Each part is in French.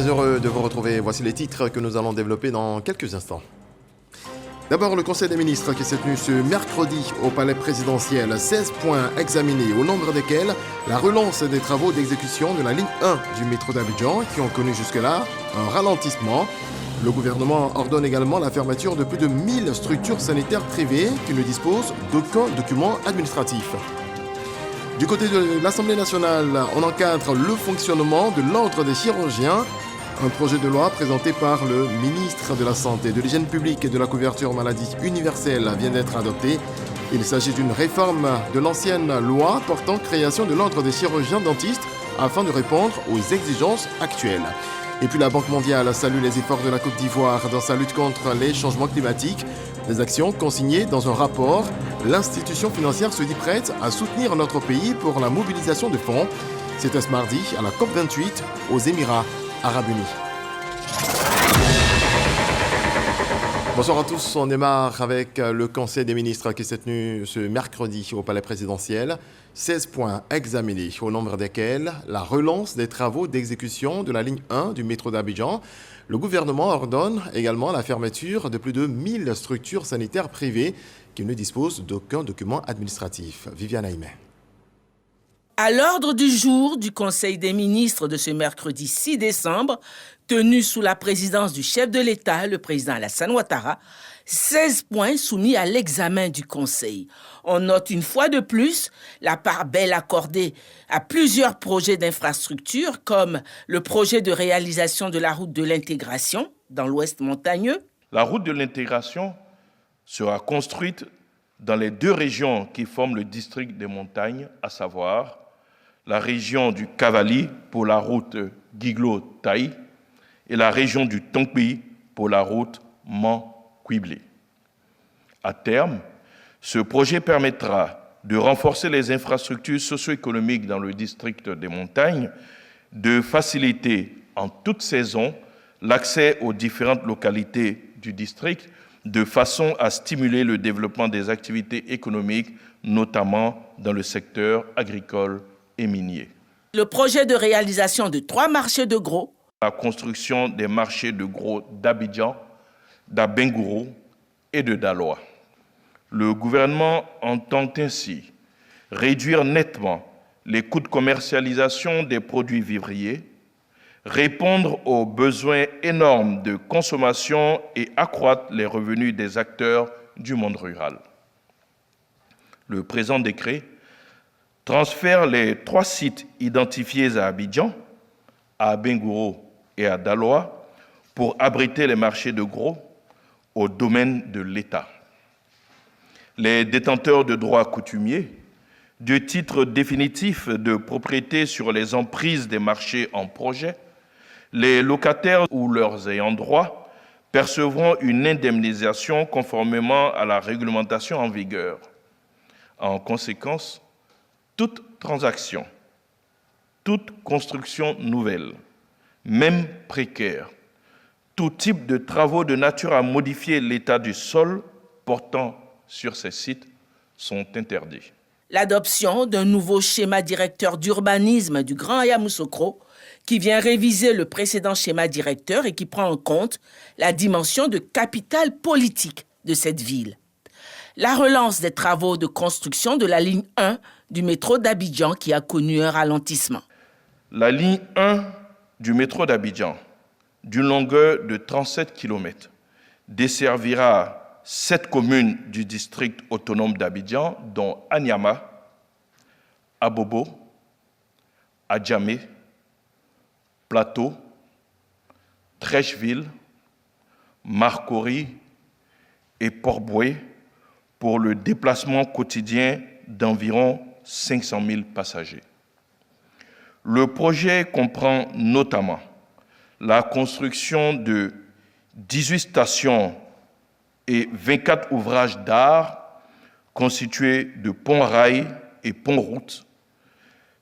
Très heureux de vous retrouver. Voici les titres que nous allons développer dans quelques instants. D'abord, le Conseil des ministres qui s'est tenu ce mercredi au palais présidentiel. 16 points examinés, au nombre desquels la relance des travaux d'exécution de la ligne 1 du métro d'Abidjan, qui ont connu jusque-là un ralentissement. Le gouvernement ordonne également la fermeture de plus de 1000 structures sanitaires privées qui ne disposent d'aucun document administratif. Du côté de l'Assemblée nationale, on encadre le fonctionnement de l'Ordre des chirurgiens. Un projet de loi présenté par le ministre de la Santé, de l'Hygiène publique et de la couverture maladie universelle vient d'être adopté. Il s'agit d'une réforme de l'ancienne loi portant création de l'Ordre des chirurgiens dentistes afin de répondre aux exigences actuelles. Et puis la Banque mondiale salue les efforts de la Côte d'Ivoire dans sa lutte contre les changements climatiques. Des actions consignées dans un rapport. L'institution financière se dit prête à soutenir notre pays pour la mobilisation de fonds. C'était ce mardi à la COP28 aux Émirats Arabes Unis. Bonsoir à tous, on démarre avec le Conseil des ministres qui s'est tenu ce mercredi au palais présidentiel. 16 points examinés, au nombre desquels la relance des travaux d'exécution de la ligne 1 du métro d'Abidjan. Le gouvernement ordonne également la fermeture de plus de 1000 structures sanitaires privées qui ne disposent d'aucun document administratif. Viviane Aimé. À l'ordre du jour du Conseil des ministres de ce mercredi 6 décembre, tenu sous la présidence du chef de l'État, le président Alassane Ouattara, 16 points soumis à l'examen du Conseil. On note une fois de plus la part belle accordée à plusieurs projets d'infrastructure comme le projet de réalisation de la route de l'intégration dans l'Ouest montagneux. La route de l'intégration sera construite dans les deux régions qui forment le district des montagnes, à savoir la région du Cavali pour la route Guiglo-Taï et la région du Tonkpi pour la route Mans-Quiblé. À terme, ce projet permettra de renforcer les infrastructures socio-économiques dans le district des montagnes, de faciliter en toute saison l'accès aux différentes localités du district, de façon à stimuler le développement des activités économiques, notamment dans le secteur agricole et minier. Le projet de réalisation de 3 marchés de gros. La construction des marchés de gros d'Abidjan, d'Abengourou et de Daloa. Le gouvernement entend ainsi réduire nettement les coûts de commercialisation des produits vivriers, répondre aux besoins énormes de consommation et accroître les revenus des acteurs du monde rural. Le présent décret transfère les 3 sites identifiés à Abidjan, à Abengourou et à Daloa pour abriter les marchés de gros au domaine de l'État. Les détenteurs de droits coutumiers, de titres définitifs de propriété sur les emprises des marchés en projet, les locataires ou leurs ayants droit percevront une indemnisation conformément à la réglementation en vigueur. En conséquence, toute transaction, toute construction nouvelle, même précaire, tout type de travaux de nature à modifier l'état du sol portant sur ces sites sont interdits. L'adoption d'un nouveau schéma directeur d'urbanisme du Grand Yamoussoukro qui vient réviser le précédent schéma directeur et qui prend en compte la dimension de capitale politique de cette ville. La relance des travaux de construction de la ligne 1 du métro d'Abidjan qui a connu un ralentissement. La ligne 1 du métro d'Abidjan, d'une longueur de 37 km, desservira 7 communes du district autonome d'Abidjan, dont Anyama, Abobo, Adjamé, Plateau, Trècheville, Marcory et Port-Boué pour le déplacement quotidien d'environ 500 000 passagers. Le projet comprend notamment la construction de 18 stations et 24 ouvrages d'art constitués de ponts-rails et ponts-routes,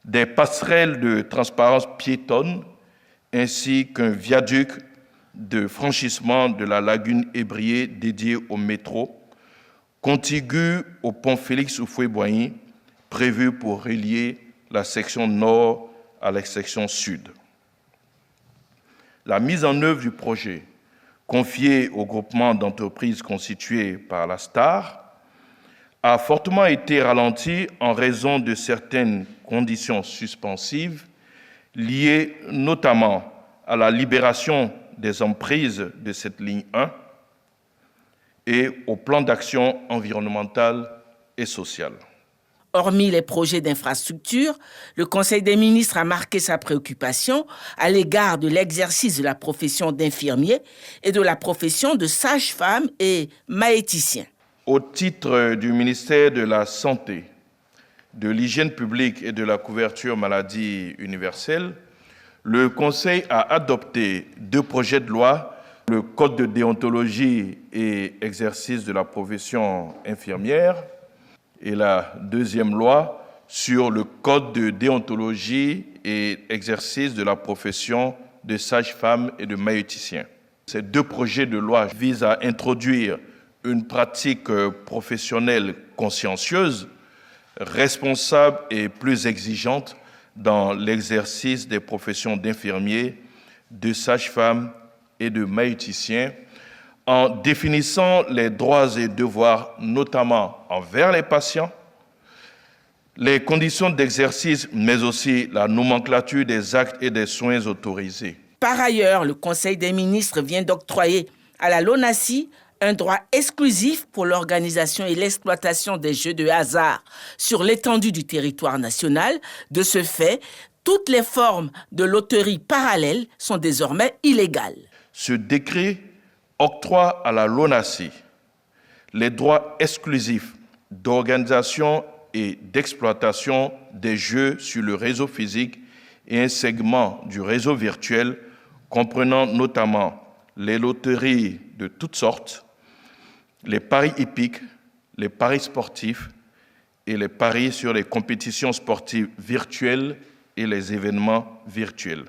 des passerelles de transparence piétonne ainsi qu'un viaduc de franchissement de la lagune Ébrié dédié au métro, contigu au pont Félix Houphouët-Boigny, prévu pour relier la section nord à la section sud. la mise en œuvre du projet, confié au groupement d'entreprises constitué par la STAR, a fortement été ralentie en raison de certaines conditions suspensives liées notamment à la libération des emprises de cette ligne 1 et au plan d'action environnementale et sociale. Hormis les projets d'infrastructure, le Conseil des ministres a marqué sa préoccupation à l'égard de l'exercice de la profession d'infirmier et de la profession de sage-femme et maïticien. Au titre du ministère de la Santé, de l'Hygiène publique et de la couverture maladie universelle, le Conseil a adopté 2 projets de loi, le Code de déontologie et exercice de la profession infirmière et la 2e loi sur le Code de déontologie et exercice de la profession de sage-femme et de maïeuticien. Ces 2 projets de loi visent à introduire une pratique professionnelle consciencieuse, responsable et plus exigeante dans l'exercice des professions d'infirmiers, de sage-femme et de maïeuticien, en définissant les droits et devoirs, notamment envers les patients, les conditions d'exercice, mais aussi la nomenclature des actes et des soins autorisés. Par ailleurs, le Conseil des ministres vient d'octroyer à la LONASI un droit exclusif pour l'organisation et l'exploitation des jeux de hasard sur l'étendue du territoire national. De ce fait, toutes les formes de loterie parallèles sont désormais illégales. Ce décret octroie à la LONASI les droits exclusifs d'organisation et d'exploitation des jeux sur le réseau physique et un segment du réseau virtuel comprenant notamment les loteries de toutes sortes, les paris hippiques, les paris sportifs et les paris sur les compétitions sportives virtuelles et les événements virtuels.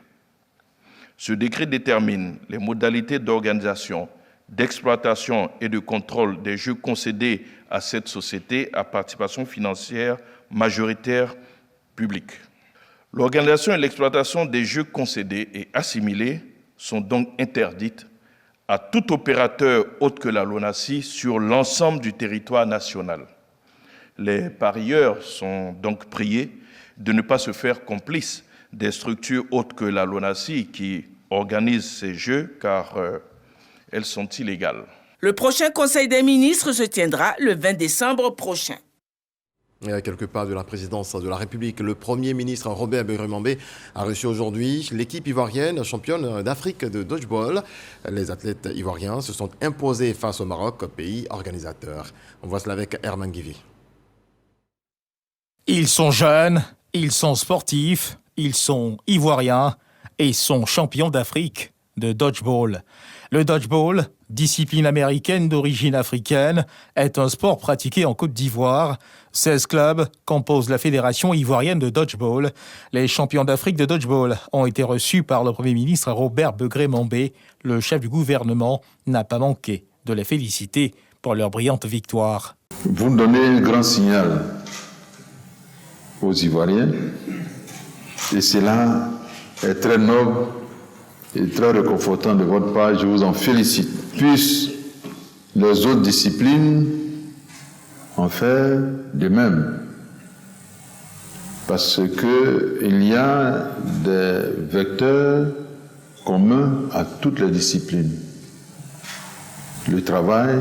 Ce décret détermine les modalités d'organisation, d'exploitation et de contrôle des jeux concédés à cette société à participation financière majoritaire publique. L'organisation et l'exploitation des jeux concédés et assimilés sont donc interdites à tout opérateur autre que la LONASI sur l'ensemble du territoire national. Les parieurs sont donc priés de ne pas se faire complices des structures autres que la LONASI qui organisent ces jeux car elles sont illégales. Le prochain Conseil des ministres se tiendra le 20 décembre prochain. Et à quelques pas de la présidence de la République, le Premier ministre Robert Begré-Mambé a reçu aujourd'hui l'équipe ivoirienne championne d'Afrique de dodgeball. Les athlètes ivoiriens se sont imposés face au Maroc, pays organisateur. On voit cela avec Herman Guivi. Ils sont jeunes, ils sont sportifs, ils sont ivoiriens et sont champions d'Afrique de dodgeball. Le dodgeball, discipline américaine d'origine africaine, est un sport pratiqué en Côte d'Ivoire. 16 clubs composent la Fédération ivoirienne de dodgeball. Les champions d'Afrique de dodgeball ont été reçus par le Premier ministre Robert Begré-Mambé. Le chef du gouvernement n'a pas manqué de les féliciter pour leur brillante victoire. Vous donnez un grand signal aux Ivoiriens et cela est très noble et très réconfortant de votre part. Je vous en félicite. Puissent les autres disciplines en faire de même. Parce qu'il y a des vecteurs communs à toutes les disciplines. Le travail,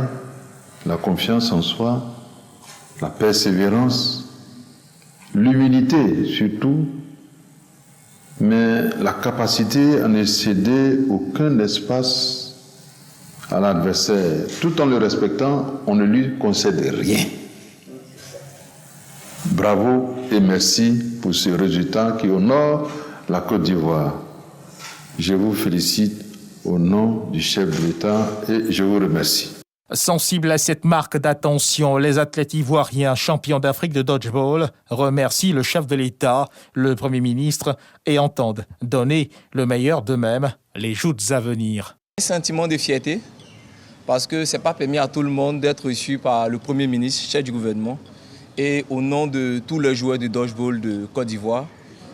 la confiance en soi, la persévérance, l'humilité surtout, mais la capacité à ne céder aucun espace à l'adversaire. Tout en le respectant, on ne lui concède rien. Bravo et merci pour ce résultat qui honore la Côte d'Ivoire. Je vous félicite au nom du chef de l'État et je vous remercie. Sensibles à cette marque d'attention, les athlètes ivoiriens champions d'Afrique de dodgeball remercient le chef de l'État, le Premier ministre, et entendent donner le meilleur d'eux-mêmes les joutes à venir. Un sentiment de fierté, parce que ce n'est pas permis à tout le monde d'être reçu par le Premier ministre, chef du gouvernement. Et au nom de tous les joueurs de dodgeball de Côte d'Ivoire,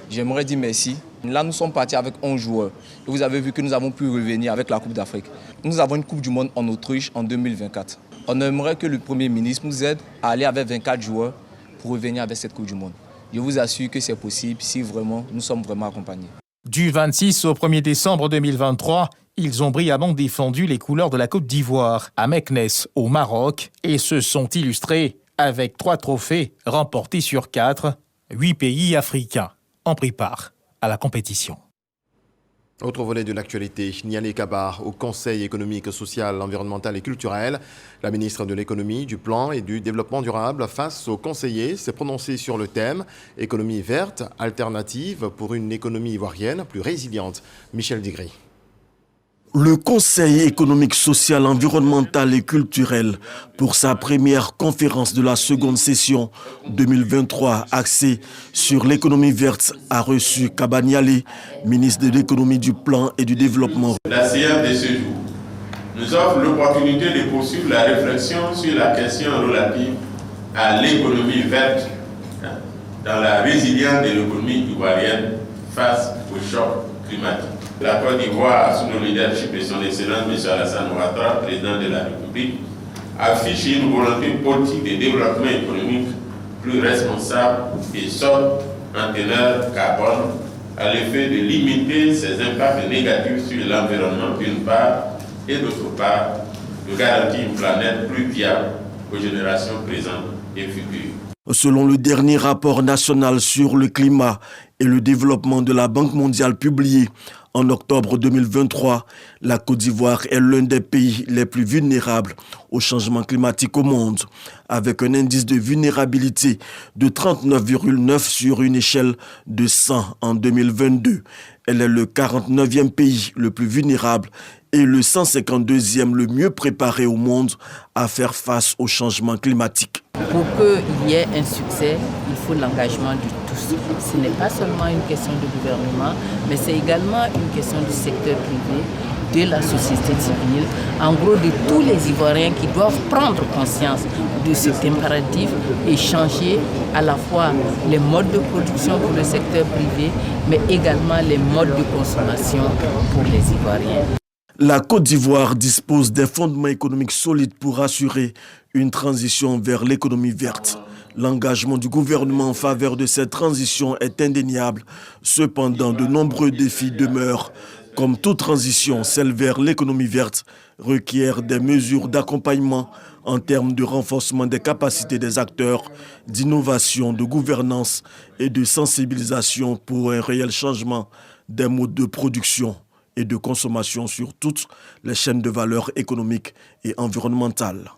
j'aimerais dire merci Là, nous sommes partis avec 11 joueurs. Et vous avez vu que nous avons pu revenir avec la Coupe d'Afrique. Nous avons une Coupe du Monde en Autriche en 2024. On aimerait que le Premier ministre nous aide à aller avec 24 joueurs pour revenir avec cette Coupe du Monde. Je vous assure que c'est possible si vraiment nous sommes vraiment accompagnés. Du 26 au 1er décembre 2023, ils ont brillamment défendu les couleurs de la Côte d'Ivoire à Meknès, au Maroc, et se sont illustrés avec 3 trophées remportés sur 4. 8 pays africains ont pris part à la compétition. Autre volet de l'actualité, Niali Kaba au Conseil économique, social, environnemental et culturel. La ministre de l'économie, du plan et du développement durable face aux conseillers s'est prononcée sur le thème « Économie verte, alternative pour une économie ivoirienne plus résiliente ». Michel Digri. Le Conseil économique, social, environnemental et culturel, pour sa première conférence de la seconde session 2023 axée sur l'économie verte, a reçu Kaba Niali, ministre de l'économie, du plan et du développement. La séance de ce jour nous offre l'opportunité de poursuivre la réflexion sur la question relative à l'économie verte dans la résilience de l'économie ivoirienne face au choc climatique. La Côte d'Ivoire, sous le leadership de son Excellence M. Alassane Ouattara, président de la République, affiche une volonté politique de développement économique plus responsable et sobre en teneur carbone, à l'effet de limiter ses impacts négatifs sur l'environnement d'une part et d'autre part, de garantir une planète plus viable aux générations présentes et futures. Selon le dernier rapport national sur le climat et le développement de la Banque mondiale publié en octobre 2023, la Côte d'Ivoire est l'un des pays les plus vulnérables au changement climatique au monde, avec un indice de vulnérabilité de 39,9 sur une échelle de 100 en 2022. Elle est le 49e pays le plus vulnérable et le 152e le mieux préparé au monde à faire face au changement climatique. Pour qu'il y ait un succès, il faut l'engagement de tous. Ce n'est pas seulement une question du gouvernement, mais c'est également une question du secteur privé, de la société civile, en gros de tous les Ivoiriens qui doivent prendre conscience de cet impératif et changer à la fois les modes de production pour le secteur privé, mais également les modes de consommation pour les Ivoiriens. La Côte d'Ivoire dispose d'un fondement économique solide pour assurer une transition vers l'économie verte. L'engagement du gouvernement en faveur de cette transition est indéniable. Cependant, de nombreux défis demeurent. Comme toute transition, celle vers l'économie verte requiert des mesures d'accompagnement en termes de renforcement des capacités des acteurs, d'innovation, de gouvernance et de sensibilisation pour un réel changement des modes de production et de consommation sur toutes les chaînes de valeur économiques et environnementales.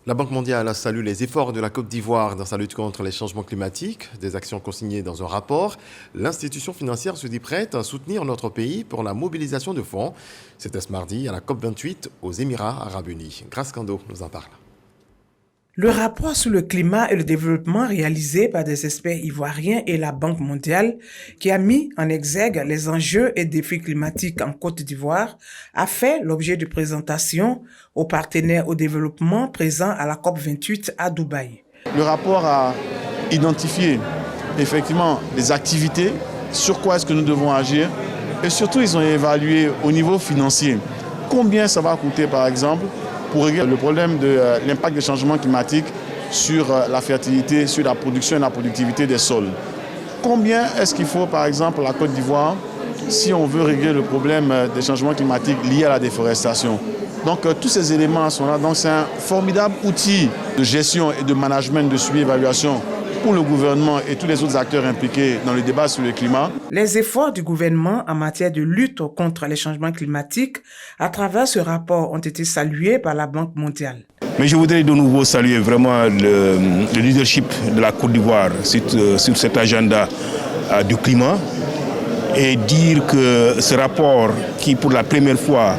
La Banque mondiale salue les efforts de la Côte d'Ivoire dans sa lutte contre les changements climatiques, des actions consignées dans un rapport. L'institution financière se dit prête à soutenir notre pays pour la mobilisation de fonds. C'était ce mardi à la COP28 aux Émirats arabes unis. Grace Kando nous en parle. Le rapport sur le climat et le développement réalisé par des experts ivoiriens et la Banque mondiale, qui a mis en exergue les enjeux et défis climatiques en Côte d'Ivoire, a fait l'objet de présentations aux partenaires au développement présents à la COP28 à Dubaï. Le rapport a identifié effectivement les activités, sur quoi est-ce que nous devons agir, et surtout ils ont évalué au niveau financier combien ça va coûter par exemple pour régler le problème de l'impact des changements climatiques sur la fertilité, sur la production et la productivité des sols. Combien est-ce qu'il faut, par exemple, à la Côte d'Ivoire, si on veut régler le problème des changements climatiques liés à la déforestation? Donc, tous ces éléments sont là. Donc, c'est un formidable outil de gestion et de management, de suivi et évaluation pour le gouvernement et tous les autres acteurs impliqués dans le débat sur le climat. Les efforts du gouvernement en matière de lutte contre les changements climatiques à travers ce rapport ont été salués par la Banque mondiale. Mais je voudrais de nouveau saluer vraiment le leadership de la Côte d'Ivoire sur cet agenda du climat et dire que ce rapport qui pour la première fois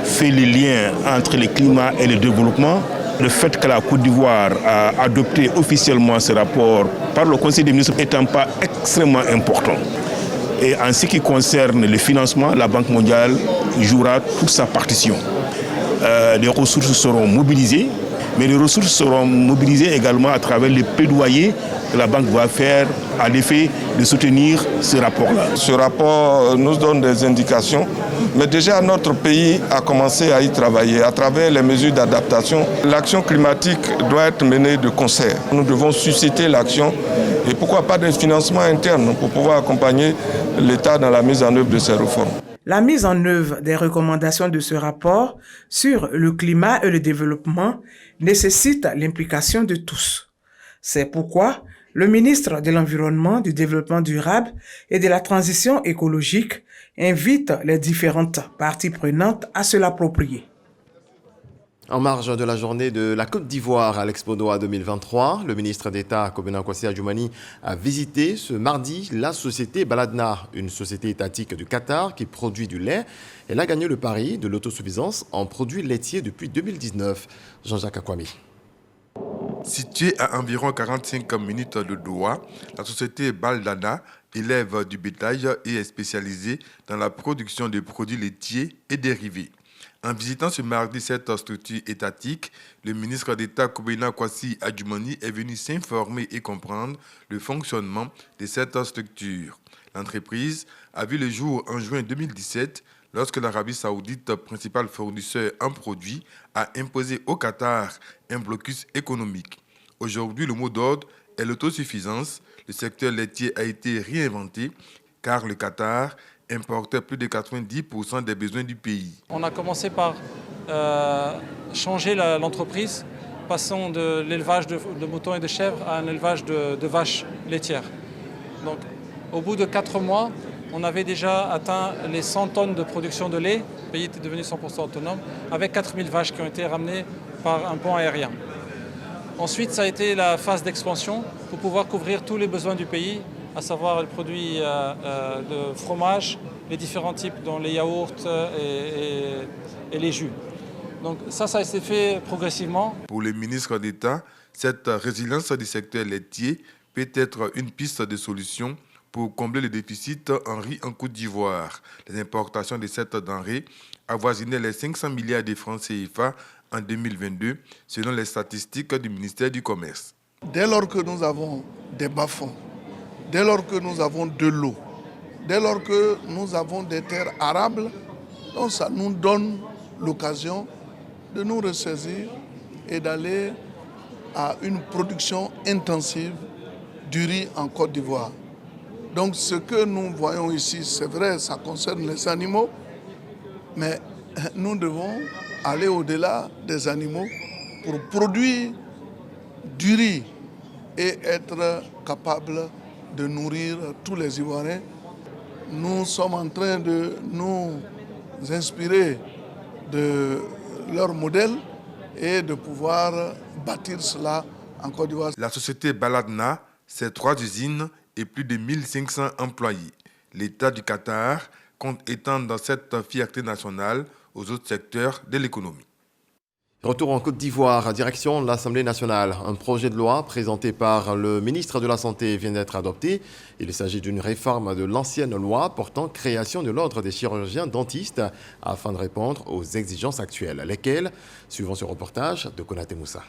fait le lien entre le climat et le développement, le fait que la Côte d'Ivoire a adopté officiellement ce rapport par le Conseil des ministres est un pas extrêmement important. Et en ce qui concerne le financement, la Banque mondiale jouera toute sa partition. Les ressources seront mobilisées mais les ressources seront mobilisées également à travers les plaidoyers que la banque va faire à l'effet de soutenir ce rapport-là. Ce rapport nous donne des indications, mais déjà notre pays a commencé à y travailler à travers les mesures d'adaptation. L'action climatique doit être menée de concert. Nous devons susciter l'action et pourquoi pas des financements internes pour pouvoir accompagner l'État dans la mise en œuvre de ces réformes. La mise en œuvre des recommandations de ce rapport sur le climat et le développement nécessite l'implication de tous. C'est pourquoi le ministre de l'Environnement, du Développement durable et de la Transition écologique invite les différentes parties prenantes à se l'approprier. En marge de la journée de la Côte d'Ivoire à l'Expo Doha 2023, le ministre d'État Kobena Kwasi Adjoumani a visité ce mardi la société Baladna, une société étatique du Qatar qui produit du lait. Elle a gagné le pari de l'autosuffisance en produits laitiers depuis 2019. Jean-Jacques Akwami. Située à environ 45 minutes de Doha, la société Baladna élève du bétail et est spécialisée dans la production de produits laitiers et dérivés. En visitant ce mardi cette structure étatique, le ministre d'État Kobena Kwasi Adjoumani est venu s'informer et comprendre le fonctionnement de cette structure. L'entreprise a vu le jour en juin 2017 lorsque l'Arabie Saoudite, principal fournisseur en produits, a imposé au Qatar un blocus économique. Aujourd'hui, le mot d'ordre est l'autosuffisance. Le secteur laitier a été réinventé car le Qatar importait plus de 90% des besoins du pays. On a commencé par changer l'entreprise, passant de l'élevage de moutons et de chèvres à un élevage de vaches laitières. Donc, au bout de 4 mois, on avait déjà atteint les 100 tonnes de production de lait. Le pays était devenu 100% autonome, avec 4000 vaches qui ont été ramenées par un pont aérien. Ensuite, ça a été la phase d'expansion pour pouvoir couvrir tous les besoins du pays, à savoir les produits de fromage, les différents types, dont les yaourts et les jus. Donc ça a été fait progressivement. Pour le ministre d'État, cette résilience du secteur laitier peut être une piste de solution pour combler le déficit en riz en Côte d'Ivoire. Les importations de cette denrée avoisinaient les 500 milliards de francs CFA en 2022, selon les statistiques du ministère du Commerce. Dès lors que nous avons des bas-fonds, dès lors que nous avons de l'eau, dès lors que nous avons des terres arables, donc ça nous donne l'occasion de nous ressaisir et d'aller à une production intensive du riz en Côte d'Ivoire. Donc ce que nous voyons ici, c'est vrai, ça concerne les animaux, mais nous devons aller au-delà des animaux pour produire du riz et être capable de nourrir tous les Ivoiriens. Nous sommes en train de nous inspirer de leur modèle et de pouvoir bâtir cela en Côte d'Ivoire. La société Baladna, c'est 3 usines et plus de 1500 employés. L'État du Qatar compte étendre cette fierté nationale aux autres secteurs de l'économie. Retour en Côte d'Ivoire, direction l'Assemblée nationale. Un projet de loi présenté par le ministre de la Santé vient d'être adopté. Il s'agit d'une réforme de l'ancienne loi portant création de l'ordre des chirurgiens dentistes afin de répondre aux exigences actuelles. Lesquelles, suivant ce reportage de Konaté Moussa.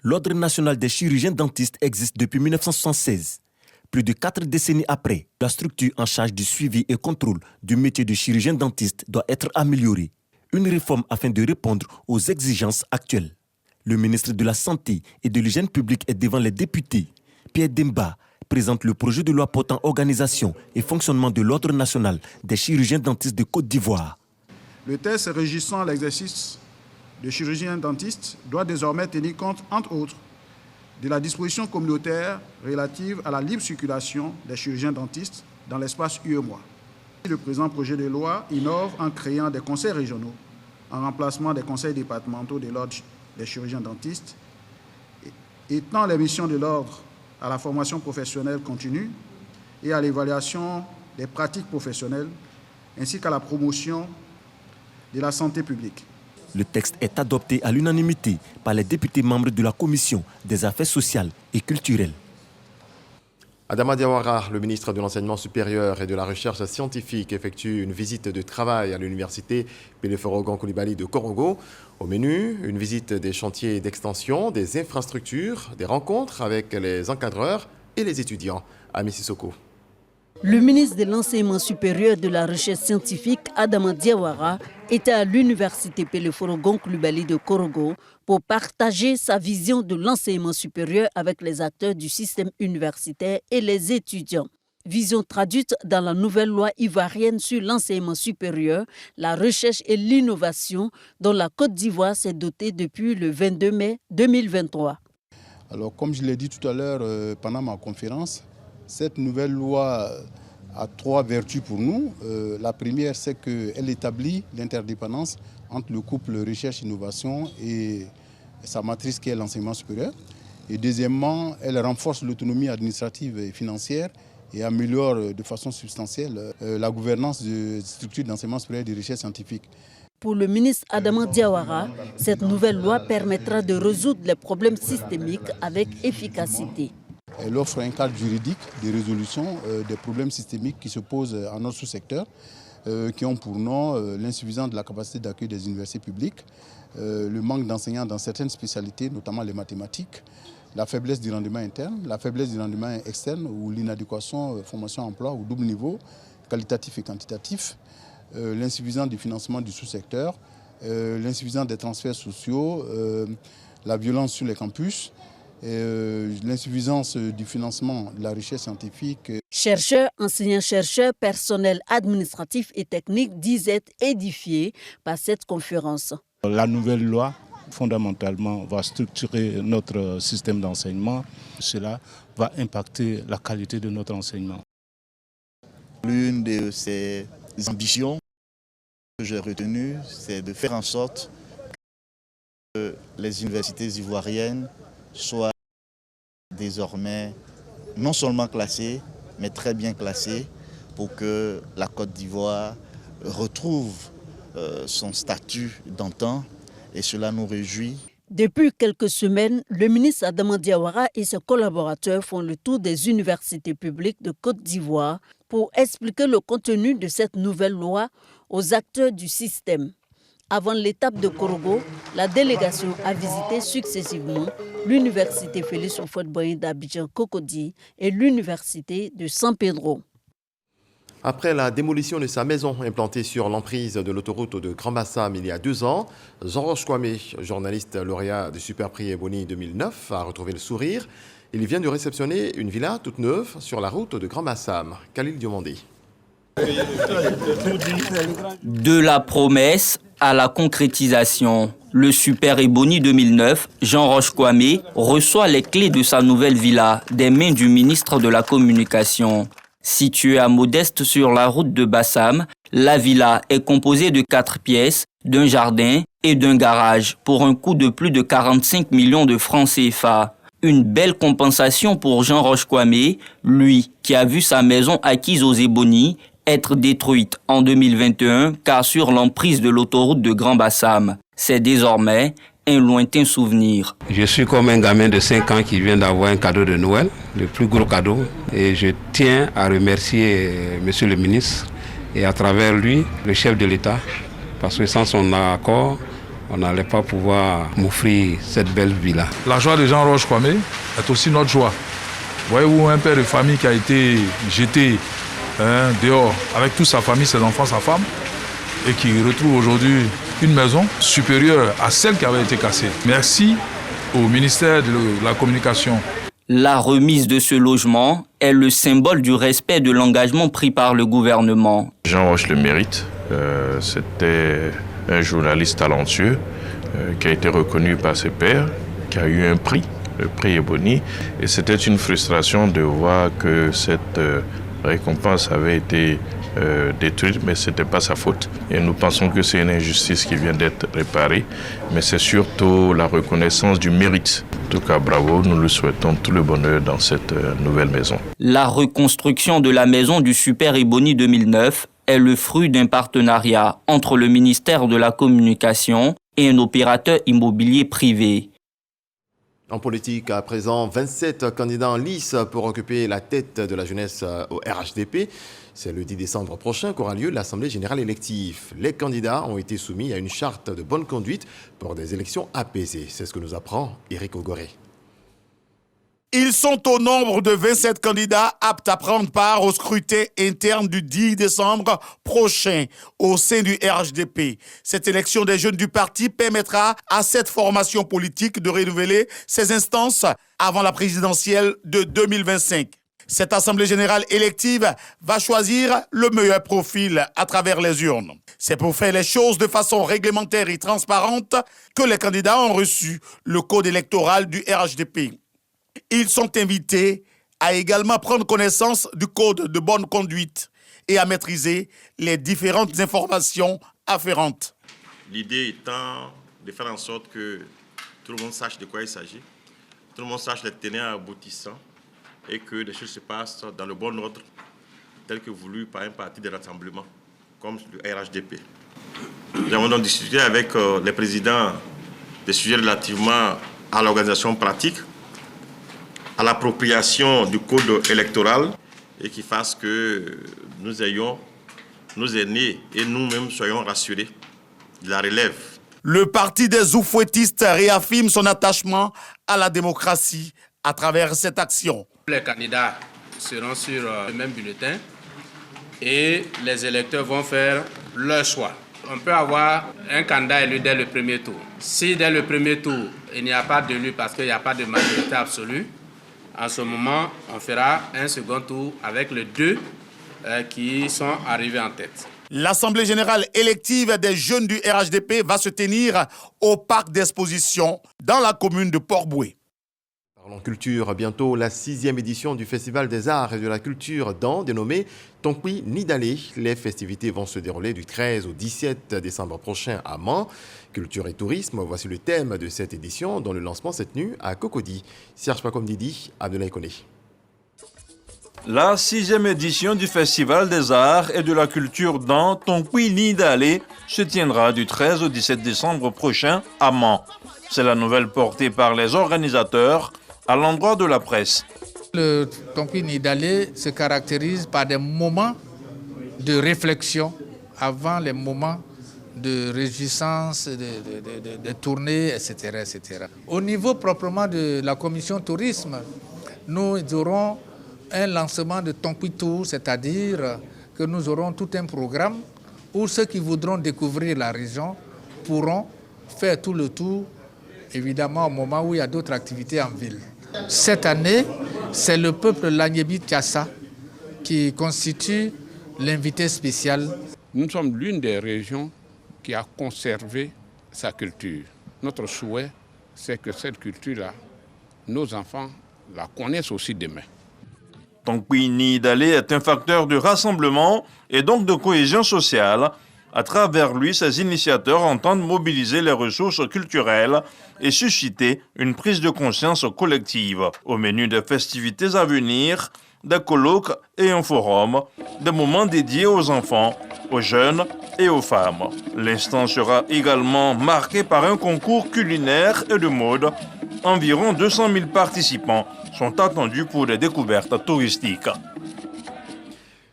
L'Ordre national des chirurgiens dentistes existe depuis 1976. Plus de 4 décennies après, la structure en charge du suivi et contrôle du métier de chirurgien dentiste doit être améliorée. Une réforme afin de répondre aux exigences actuelles. Le ministre de la Santé et de l'Hygiène publique est devant les députés. Pierre Demba présente le projet de loi portant organisation et fonctionnement de l'Ordre national des chirurgiens dentistes de Côte d'Ivoire. Le texte régissant l'exercice de chirurgien dentiste doit désormais tenir compte, entre autres, de la disposition communautaire relative à la libre circulation des chirurgiens dentistes dans l'espace UEMOA. Le présent projet de loi innove en créant des conseils régionaux en remplacement des conseils départementaux de l'ordre des chirurgiens dentistes, étend les missions de l'ordre à la formation professionnelle continue et à l'évaluation des pratiques professionnelles, ainsi qu'à la promotion de la santé publique. Le texte est adopté à l'unanimité par les députés membres de la Commission des affaires sociales et culturelles. Adama Diawara, le ministre de l'Enseignement supérieur et de la Recherche scientifique, effectue une visite de travail à l'université Peleforogon Coulibaly de Korogo. Au menu, une visite des chantiers d'extension, des infrastructures, des rencontres avec les encadreurs et les étudiants. Ami Sissoko. Le ministre de l'Enseignement supérieur et de la Recherche scientifique, Adama Diawara, était à l'université Peleforogon Coulibaly de Korogo pour partager sa vision de l'enseignement supérieur avec les acteurs du système universitaire et les étudiants. Vision traduite dans la nouvelle loi ivoirienne sur l'enseignement supérieur, la recherche et l'innovation dont la Côte d'Ivoire s'est dotée depuis le 22 mai 2023. Alors, comme je l'ai dit tout à l'heure pendant ma conférence, cette nouvelle loi a 3 vertus pour nous. La première, c'est qu'elle établit l'interdépendance entre le couple recherche-innovation et sa matrice qui est l'enseignement supérieur. Et deuxièmement, elle renforce l'autonomie administrative et financière et améliore de façon substantielle la gouvernance des structures d'enseignement supérieur et de recherche scientifique. Pour le ministre Adama Diawara, cette nouvelle loi permettra de résoudre les problèmes systémiques avec efficacité. Elle offre un cadre juridique de résolution des problèmes systémiques qui se posent à notre sous-secteur, qui ont pour nom l'insuffisance de la capacité d'accueil des universités publiques, le manque d'enseignants dans certaines spécialités, notamment les mathématiques, la faiblesse du rendement interne, la faiblesse du rendement externe ou l'inadéquation formation-emploi au double niveau, qualitatif et quantitatif, l'insuffisance du financement du sous-secteur, l'insuffisance des transferts sociaux, la violence sur les campus, l'insuffisance du financement de la recherche scientifique. Chercheurs, enseignants-chercheurs, personnel administratif et technique disent être édifiés par cette conférence. La nouvelle loi, fondamentalement, va structurer notre système d'enseignement. Cela va impacter la qualité de notre enseignement. L'une de ces ambitions que j'ai retenues, c'est de faire en sorte que les universités ivoiriennes soient désormais non seulement classées, mais très bien classées pour que la Côte d'Ivoire retrouve son statut d'antan et cela nous réjouit. Depuis quelques semaines, le ministre Adama Diawara et ses collaborateurs font le tour des universités publiques de Côte d'Ivoire pour expliquer le contenu de cette nouvelle loi aux acteurs du système. Avant l'étape de Korogo, la délégation a visité successivement l'université Félix Houphouët-Boigny d'Abidjan-Cocody et l'université de San Pedro. Après la démolition de sa maison implantée sur l'emprise de l'autoroute de Grand Bassam il y a 2 ans, Jean-Roch Kwame, journaliste lauréat du Super Prix Ebony 2009, a retrouvé le sourire. Il vient de réceptionner une villa toute neuve sur la route de Grand Bassam. Khalil Diomandé. De la promesse à la concrétisation, le Super Ebony 2009, Jean-Roch Kwame, reçoit les clés de sa nouvelle villa des mains du ministre de la Communication. Située à Modeste sur la route de Bassam, la villa est composée de 4 pièces, d'un jardin et d'un garage pour un coût de plus de 45 millions de francs CFA. Une belle compensation pour Jean-Roch Kwame, lui qui a vu sa maison acquise aux Ebony être détruite en 2021 car sur l'emprise de l'autoroute de Grand Bassam. C'est désormais un lointain souvenir. Je suis comme un gamin de 5 ans qui vient d'avoir un cadeau de Noël, le plus gros cadeau. Et je tiens à remercier Monsieur le ministre et à travers lui, le chef de l'État, parce que sans son accord, on n'allait pas pouvoir m'offrir cette belle villa. La joie de Jean-Roch Kwame est aussi notre joie. Voyez-vous, un père de famille qui a été jeté dehors avec toute sa famille, ses enfants, sa femme, et qui retrouve aujourd'hui une maison supérieure à celle qui avait été cassée. Merci au ministère de la Communication. La remise de ce logement est le symbole du respect de l'engagement pris par le gouvernement. Jean-Roch le mérite. C'était un journaliste talentueux qui a été reconnu par ses pairs, qui a eu un prix, le prix Ebony. Et c'était une frustration de voir que cette récompense avait été détruite, mais ce n'était pas sa faute. Et nous pensons que c'est une injustice qui vient d'être réparée, mais c'est surtout la reconnaissance du mérite. En tout cas, bravo, nous lui souhaitons tout le bonheur dans cette nouvelle maison. La reconstruction de la maison du Super Ebony 2009 est le fruit d'un partenariat entre le ministère de la Communication et un opérateur immobilier privé. En politique, à présent, 27 candidats en lice pour occuper la tête de la jeunesse au RHDP. C'est le 10 décembre prochain qu'aura lieu l'Assemblée générale élective. Les candidats ont été soumis à une charte de bonne conduite pour des élections apaisées. C'est ce que nous apprend Éric Ogoré. Ils sont au nombre de 27 candidats aptes à prendre part au scrutin interne du 10 décembre prochain au sein du RHDP. Cette élection des jeunes du parti permettra à cette formation politique de renouveler ses instances avant la présidentielle de 2025. Cette assemblée générale élective va choisir le meilleur profil à travers les urnes. C'est pour faire les choses de façon réglementaire et transparente que les candidats ont reçu le code électoral du RHDP. Ils sont invités à également prendre connaissance du code de bonne conduite et à maîtriser les différentes informations afférentes. L'idée étant de faire en sorte que tout le monde sache de quoi il s'agit, tout le monde sache les tenants aboutissants et que les choses se passent dans le bon ordre tel que voulu par un parti de rassemblement comme le RHDP. Nous avons donc discuté avec les présidents des sujets relativement à l'organisation pratique, à l'appropriation du code électoral et qui fasse que nous ayons nos aînés et nous-mêmes soyons rassurés de la relève. Le parti des oufouettistes réaffirme son attachement à la démocratie à travers cette action. Les candidats seront sur le même bulletin et les électeurs vont faire leur choix. On peut avoir un candidat élu dès le premier tour. Si dès le premier tour, il n'y a pas d'élu parce qu'il n'y a pas de majorité absolue, en ce moment, on fera un second tour avec les deux qui sont arrivés en tête. L'Assemblée générale élective des jeunes du RHDP va se tenir au parc d'exposition dans la commune de Port-Bouët. Parlons culture, bientôt la 6e édition du Festival des Arts et de la Culture dans, dénommé Tonkwi Nidalé. Les festivités vont se dérouler du 13 au 17 décembre prochain à Mans. Culture et tourisme, voici le thème de cette édition dont le lancement s'est tenu à Cocody. Serge Pacom Didi, Abdoulaye Koné. La 6e édition du Festival des Arts et de la Culture dans Tonkwi Nidalé se tiendra du 13 au 17 décembre prochain à Mans. C'est la nouvelle portée par les organisateurs à l'endroit de la presse. Le Tonkwi Nidalé se caractérise par des moments de réflexion avant les moments de réjouissance, de tournées, etc., etc. Au niveau proprement de la commission tourisme, nous aurons un lancement de Tonkwi Tour, c'est-à-dire que nous aurons tout un programme où ceux qui voudront découvrir la région pourront faire tout le tour, évidemment au moment où il y a d'autres activités en ville. Cette année, c'est le peuple Lagnébi Tiassa qui constitue l'invité spécial. Nous sommes l'une des régions qui a conservé sa culture. Notre souhait, c'est que cette culture-là, nos enfants la connaissent aussi demain. Tonkwi Nidalé est un facteur de rassemblement et donc de cohésion sociale. À travers lui, ses initiateurs entendent mobiliser les ressources culturelles et susciter une prise de conscience collective. Au menu des festivités à venir, des colloques et un forum, des moments dédiés aux enfants, aux jeunes et aux femmes. L'instant sera également marqué par un concours culinaire et de mode. Environ 200 000 participants sont attendus pour des découvertes touristiques.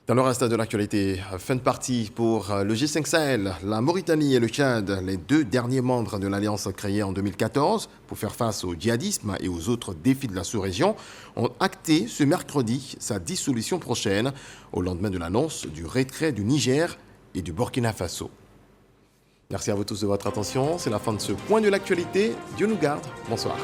Dans le reste de l'actualité, fin de partie pour le G5 Sahel, la Mauritanie et le Tchad, les deux derniers membres de l'alliance créée en 2014 pour faire face au djihadisme et aux autres défis de la sous-région, ont acté ce mercredi sa dissolution prochaine au lendemain de l'annonce du retrait du Niger et du Burkina Faso. Merci à vous tous de votre attention. C'est la fin de ce point de l'actualité. Dieu nous garde. Bonsoir.